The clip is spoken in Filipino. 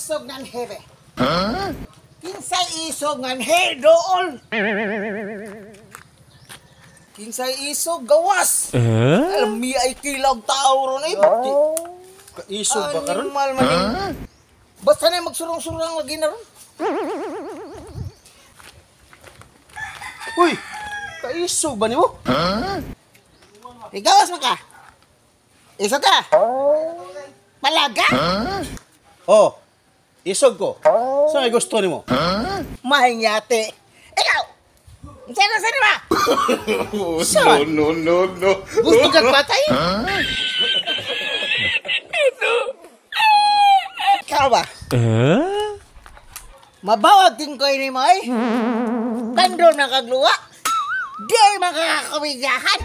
isog ng hebe. Kinsay isog ng he dool. Kinsay isog gawas. Alam mi ay kilaw tao ron ay pati. Kaisog ba karon? Animal man. Basta na magsurong-surong lagi na ron. Uy! Kaisog ba nimo? Igawas mo ka. Isog ka. Malaga? Oh. Isog ko. Saan ay gusto nimo? Mahingyate. Ikaw! Sino ba? No. Gusto kang patay? Ikaw ba? Mabawag din ko ini mo eh. Tandon na kagluwa. Di ay makakakawigahan.